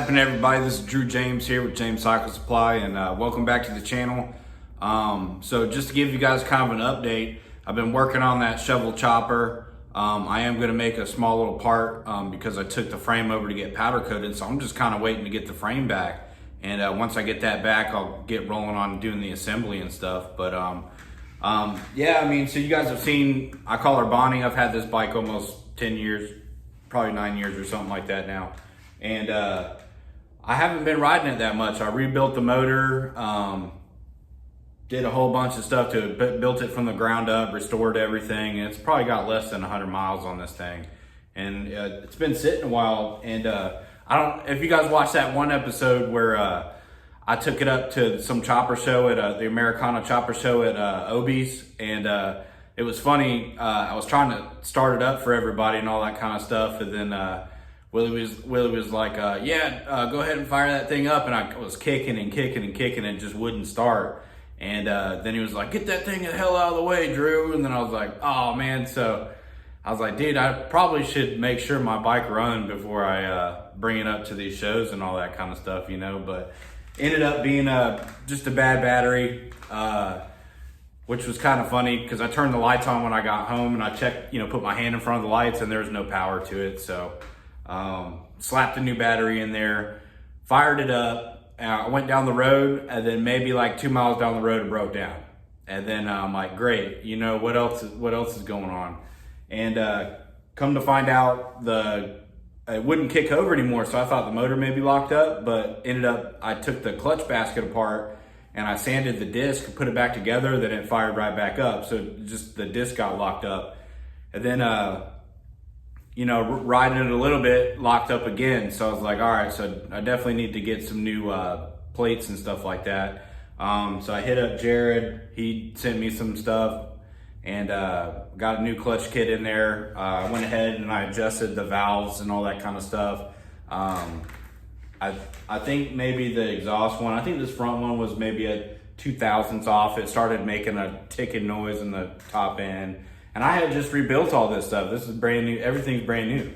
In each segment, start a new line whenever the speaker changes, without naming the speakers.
happening, everybody? This is Drew James here with James Cycle Supply, and welcome back to the channel. So just to give you guys kind of an update, I've been working on that shovel chopper. I am going to make a small little part because I took the frame over to get powder coated, so I'm just kind of waiting to get the frame back. And once I get that back, I'll get rolling on doing the assembly and stuff. But yeah, I mean, so you guys have seen, I call her Bonnie. I've had this bike almost 10 years, probably 9 years or something like that now. And I haven't been riding it that much. I rebuilt the motor, did a whole bunch of stuff to it, built it from the ground up, restored everything. And it's probably got less than 100 miles on this thing. And it's been sitting a while. And I don't, if you guys watched that one episode where I took it up to some chopper show at the Americana chopper show at Obie's. And it was funny. I was trying to start it up for everybody and all that kind of stuff. And then Willie was like, yeah, go ahead and fire that thing up. And I was kicking and kicking and kicking and it just wouldn't start. And then he was like, get that thing the hell out of the way, Drew. And then I was like, oh man. So I was like, dude, I probably should make sure my bike run before I bring it up to these shows and all that kind of stuff, you know. But ended up being just a bad battery, which was kind of funny because I turned the lights on when I got home and I checked, you know, put my hand in front of the lights and there was no power to it. So slapped a new battery in there, fired it up, I went down the road, and then maybe like 2 miles down the road it broke down. And then I'm like, great, you know, what else is going on? And come to find out, it wouldn't kick over anymore, so I thought the motor may be locked up, but ended up, I took the clutch basket apart and I sanded the disc, put it back together, then it fired right back up. So just the disc got locked up. And then you know, riding it a little bit, locked up again. So I was like, all right, so I definitely need to get some new plates and stuff like that. So I hit up Jared. He sent me some stuff and got a new clutch kit in there. I went ahead and I adjusted the valves and all that kind of stuff. I think maybe the exhaust one, I think this front one was maybe a 2/1000 off. It started making a ticking noise in the top end. And I had just rebuilt all this stuff. This is brand new. Everything's brand new.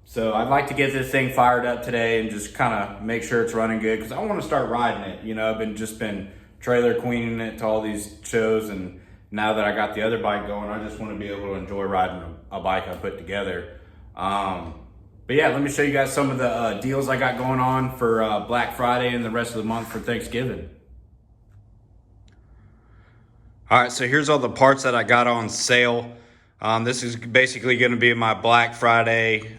So I'd like to get this thing fired up today and just kind of make sure it's running good because I want to start riding it. You know, I've just been trailer queening it to all these shows, and now that I got the other bike going, I just want to be able to enjoy riding a bike I put together. But yeah, let me show you guys some of the deals I got going on for Black Friday and the rest of the month for Thanksgiving. All right, so here's all the parts that I got on sale. This is basically going to be my Black Friday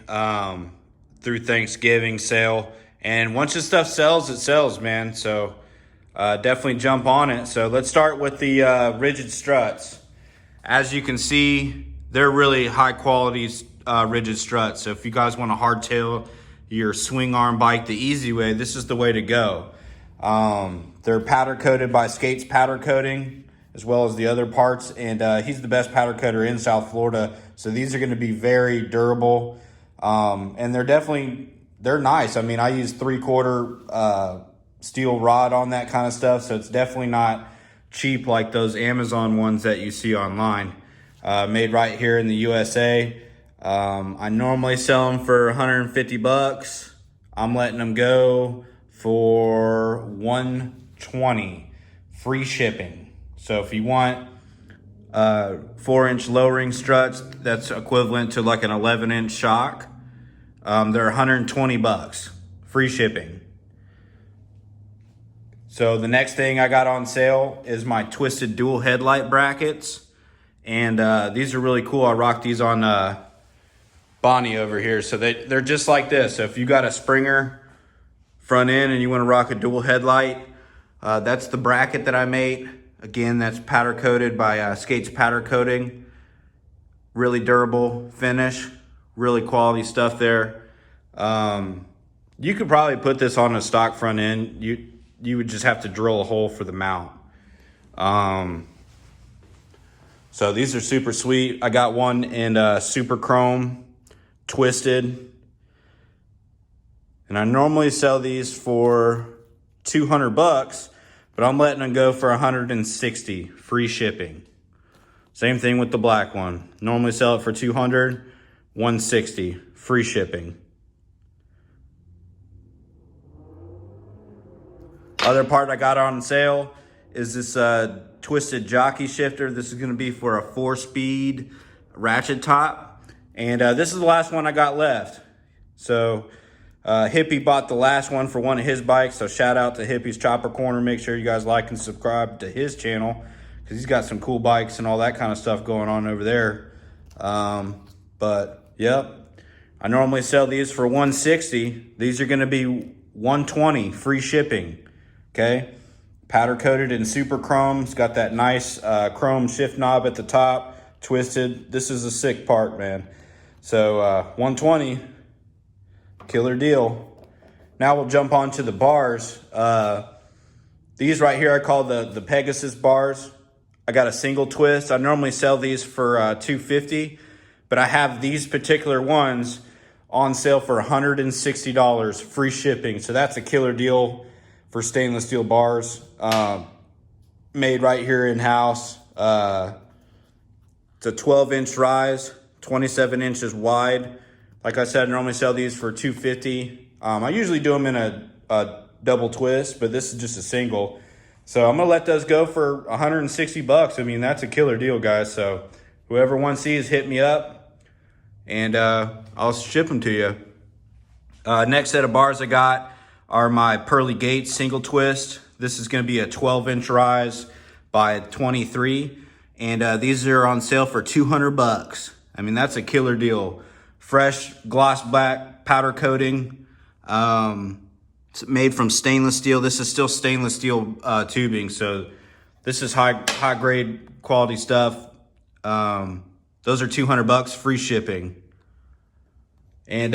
through Thanksgiving sale. And once this stuff sells, it sells, man. So definitely jump on it. So let's start with the rigid struts. As you can see, they're really high quality rigid struts. So if you guys want to hardtail your swing arm bike the easy way, this is the way to go. They're powder coated by Skates Powder Coating, as well as the other parts, and he's the best powder coater in South Florida. So these are going to be very durable, and they're nice. I mean, I use 3/4 steel rod on that kind of stuff, so it's definitely not cheap like those Amazon ones that you see online. Made right here in the USA. I normally sell them for 150 bucks. I'm letting them go for 120, free shipping. So if you want 4-inch lowering struts, that's equivalent to like an 11-inch shock. They're 120 bucks, free shipping. So the next thing I got on sale is my twisted dual headlight brackets. And these are really cool. I rock these on Bonnie over here. So they're just like this. So if you got a Springer front end and you want to rock a dual headlight, that's the bracket that I made. Again, that's powder coated by Skates Powder Coating. Really durable finish, really quality stuff there. You could probably put this on a stock front end. You would just have to drill a hole for the mount. So these are super sweet. I got one in super chrome, twisted. And I normally sell these for 200 bucks. But I'm letting them go for 160, free shipping. Same thing with the black one. Normally sell it for 200, 160, free shipping. Other part I got on sale is this twisted jockey shifter. This is gonna be for a 4-speed ratchet top. And this is the last one I got left. So Hippie bought the last one for one of his bikes. So shout out to Hippie's Chopper Corner. Make sure you guys like and subscribe to his channel, because he's got some cool bikes and all that kind of stuff going on over there. But yep, I normally sell these for $160. These are gonna be $120, free shipping, okay? Powder coated in super chrome. It's got that nice chrome shift knob at the top, twisted. This is a sick part, man. So $120, killer deal. Now we'll jump on to the bars. These right here I call the Pegasus bars. I got a single twist. I normally sell these for $250, but I have these particular ones on sale for $160, free shipping. So that's a killer deal for stainless steel bars, made right here in-house. It's a 12-inch rise, 27 inches wide. Like I said, I normally sell these for $250. I usually do them in a double twist, but this is just a single. So I'm gonna let those go for $160. I mean, that's a killer deal, guys. So whoever wants these, hit me up, and I'll ship them to you. Next set of bars I got are my Pearly Gates single twist. This is gonna be a 12-inch rise by 23. And these are on sale for $200. I mean, that's a killer deal. Fresh gloss black powder coating. It's made from stainless steel. This is still stainless steel tubing. So this is high grade quality stuff. Those are $200, free shipping. And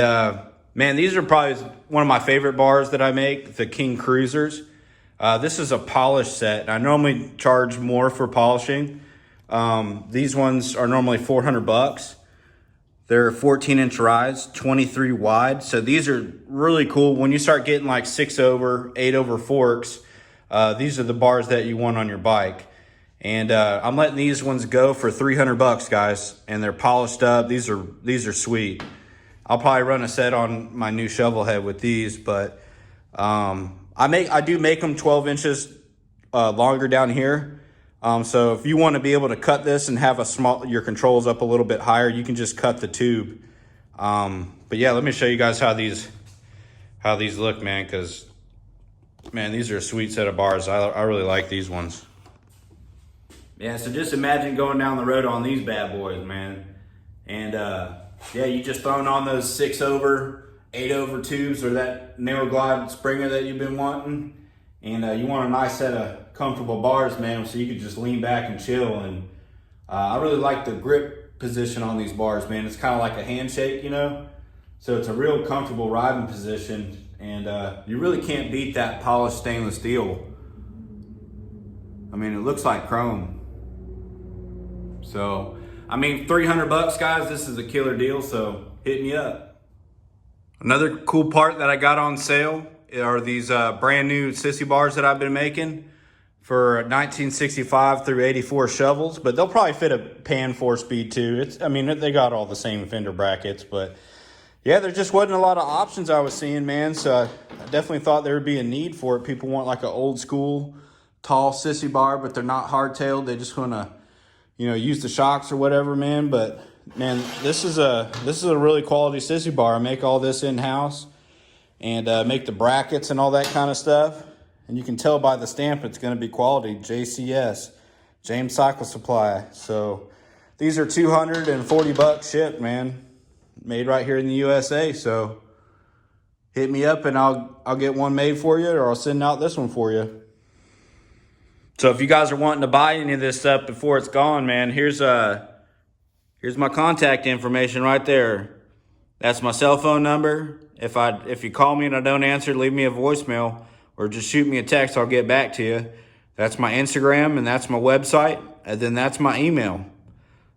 man, these are probably one of my favorite bars that I make, the King Cruisers. This is a polish set. I normally charge more for polishing. These ones are normally $400. They're 14-inch rise, 23 wide. So these are really cool. When you start getting like 6-over, 8-over forks, these are the bars that you want on your bike. And I'm letting these ones go for $300, guys. And they're polished up. These are sweet. I'll probably run a set on my new shovel head with these, but I do make them 12 inches longer down here. So if you want to be able to cut this and have your controls up a little bit higher, you can just cut the tube. But yeah, let me show you guys how these look, man, because man, these are a sweet set of bars. I really like these ones. Yeah, so just imagine going down the road on these bad boys, man. And yeah, you just throwing on those 6-over, 8-over tubes, or that narrow glide springer that you've been wanting. And you want a nice set of comfortable bars, man, so you could just lean back and chill. And I really like the grip position on these bars, man. It's kind of like a handshake, you know? So it's a real comfortable riding position. And you really can't beat that polished stainless steel. I mean, it looks like chrome. So, I mean, $300, guys, this is a killer deal, so hit me up. Another cool part that I got on sale are these brand new sissy bars that I've been making for 1965 through 84 shovels, but they'll probably fit a pan 4-speed too. I mean, they got all the same fender brackets, but yeah, there just wasn't a lot of options I was seeing, man. So I definitely thought there would be a need for it. People want like an old school tall sissy bar, but they're not hardtailed. They just want to, you know, use the shocks or whatever, man. But man, this is a really quality sissy bar. I make all this in-house. And make the brackets and all that kind of stuff. And you can tell by the stamp it's going to be quality. JCS, James Cycle Supply. So these are $240 shipped, man. Made right here in the USA. So hit me up and I'll get one made for you, or I'll send out this one for you. So if you guys are wanting to buy any of this stuff before it's gone, man, here's my contact information right there. That's my cell phone number. If you call me and I don't answer, leave me a voicemail or just shoot me a text. I'll get back to you. That's my Instagram and that's my website. And then that's my email.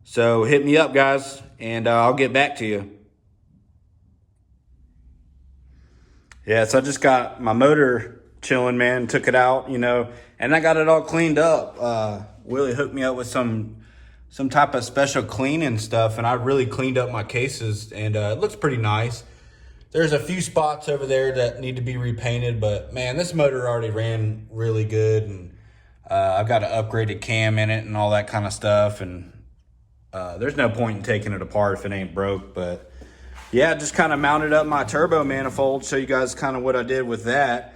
So hit me up, guys, and I'll get back to you. Yeah, so I just got my motor chilling, man. Took it out, you know, and I got it all cleaned up. Willie hooked me up with some type of special cleaning stuff, and I really cleaned up my cases, and it looks pretty nice. There's a few spots over there that need to be repainted, but man, this motor already ran really good, and I've got an upgraded cam in it and all that kind of stuff, and there's no point in taking it apart if it ain't broke. But yeah, just kind of mounted up my turbo manifold, show you guys kind of what I did with that.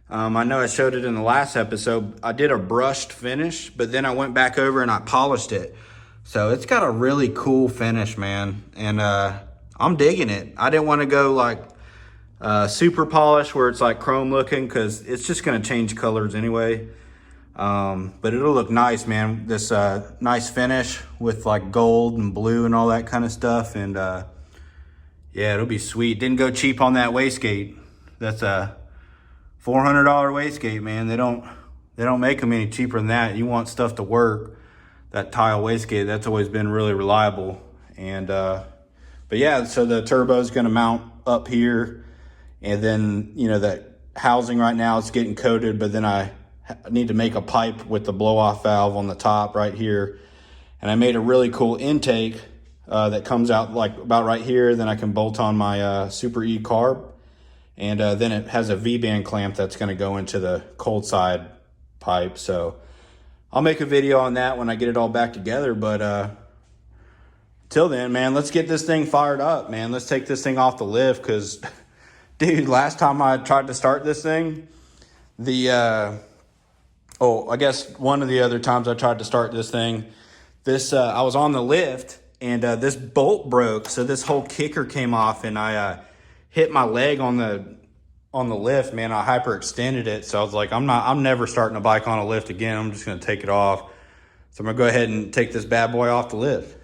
I know I showed it in the last episode. I did a brushed finish, but then I went back over and I polished it. So it's got a really cool finish, man. And I'm digging it. I didn't want to go like super polish where it's like chrome looking, because it's just going to change colors anyway. But it'll look nice, man. This nice finish with like gold and blue and all that kind of stuff. And yeah, it'll be sweet. Didn't go cheap on that wastegate. That's a $400 wastegate, man. They don't make them any cheaper than that. You want stuff to work. That tile wastegate, that's always been really reliable. And but yeah, so the turbo is going to mount up here, and then you know that housing right now it's getting coated, but then I need to make a pipe with the blow off valve on the top right here. And I made a really cool intake that comes out like about right here. Then I can bolt on my Super E carb. And then it has a V-band clamp that's going to go into the cold side pipe. So I'll make a video on that when I get it all back together. But till then, man, let's get this thing fired up, man. Let's take this thing off the lift, because, dude, last time I tried to start this thing, I guess one of the other times I tried to start this thing, I was on the lift, and this bolt broke. So this whole kicker came off, and I hit my leg on the lift, man. I hyperextended it. So I was like, I'm never starting a bike on a lift again. I'm just going to take it off. So I'm going to go ahead and take this bad boy off the lift.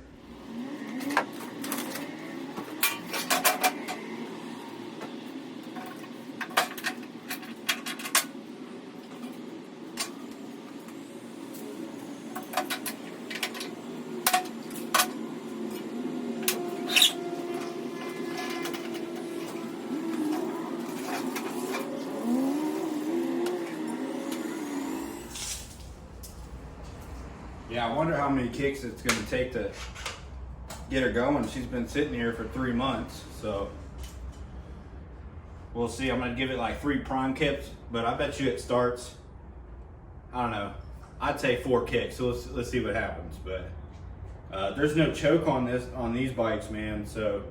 Yeah, I wonder how many kicks it's going to take to get her going. She's been sitting here for 3 months, so we'll see. I'm going to give it like 3 prime kicks, but I bet you it starts, I don't know, I'd say 4 kicks. So let's see what happens. But there's no choke on these bikes, man, so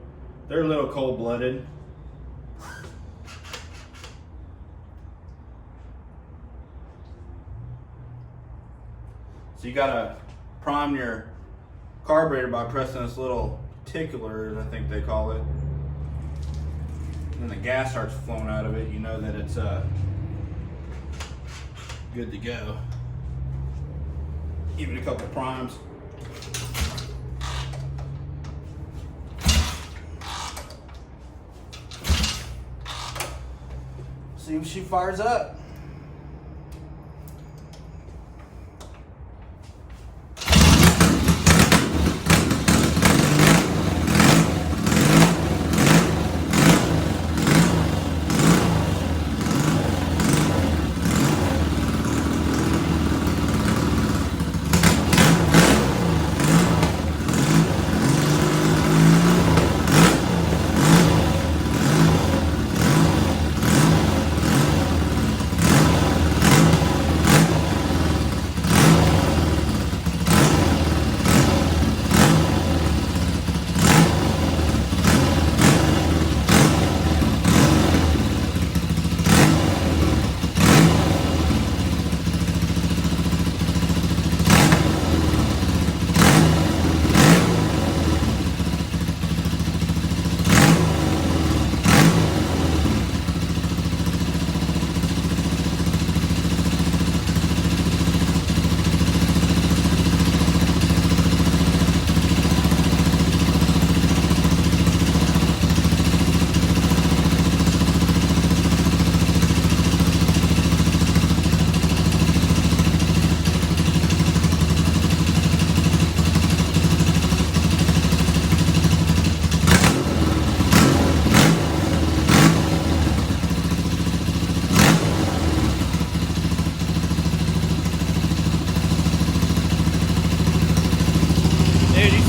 they're a little cold-blooded. So you gotta prime your carburetor by pressing this little tickler, I think they call it. When the gas starts flowing out of it, you know that it's good to go. Give it a couple primes. See if she fires up.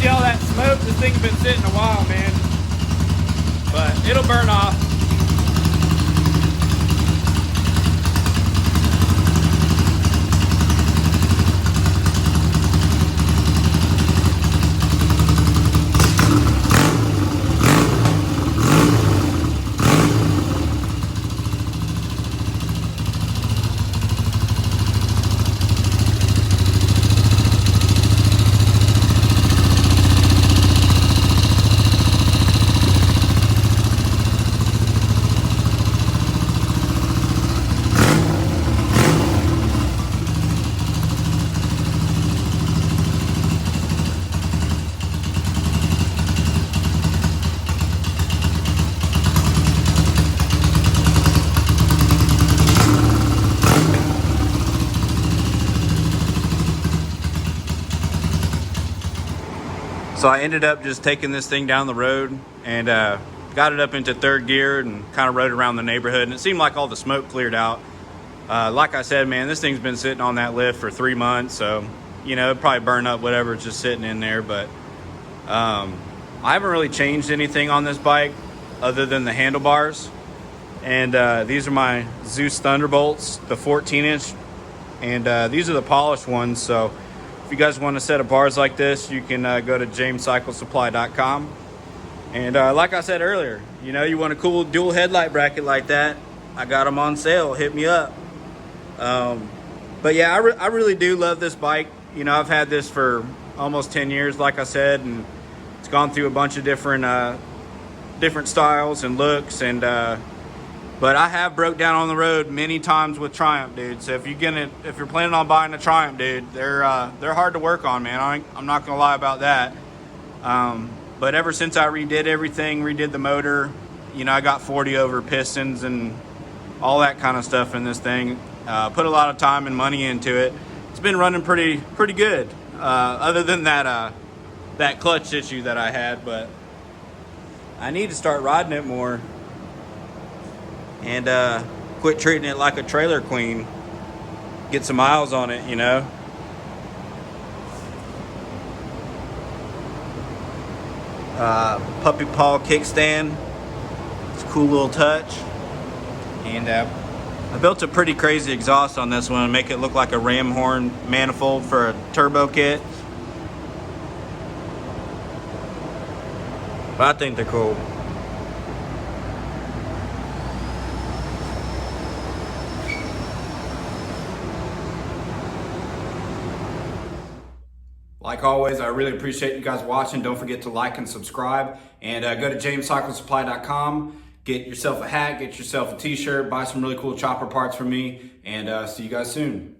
See all that smoke? This thing's been sitting a while, man. But it'll burn off. So I ended up just taking this thing down the road and got it up into third gear and kind of rode around the neighborhood, and it seemed like all the smoke cleared out. Like I said, man, this thing's been sitting on that lift for 3 months, so you know, it'd probably burn up whatever's just sitting in there. But I haven't really changed anything on this bike other than the handlebars. And these are my Zeus Thunderbolts, the 14-inch, and these are the polished ones. So if you guys want a set of bars like this, you can go to JAMESCYCLESUPPLY.com. And like I said earlier, you know, you want a cool dual headlight bracket like that, I got them on sale. Hit me up. But yeah, I really do love this bike. You know, I've had this for almost 10 years, like I said, and it's gone through a bunch of different styles and looks. And but I have broke down on the road many times with Triumph, dude. So if you're planning on buying a Triumph, dude, they're hard to work on, man. I'm not gonna lie about that. But ever since I redid everything, redid the motor, you know, I got 40 over pistons and all that kind of stuff in this thing. Put a lot of time and money into it. It's been running pretty good, other than that clutch issue that I had. But I need to start riding it more and quit treating it like a trailer queen. Get some miles on it, you know. Puppy paw kickstand. It's a cool little touch. And I built a pretty crazy exhaust on this one to make it look like a ram horn manifold for a turbo kit. But I think they're cool. Like always, I really appreciate you guys watching. Don't forget to like and subscribe, and go to JAMESCYCLESUPPLY.com. Get yourself a hat, get yourself a t-shirt, buy some really cool chopper parts from me, and see you guys soon.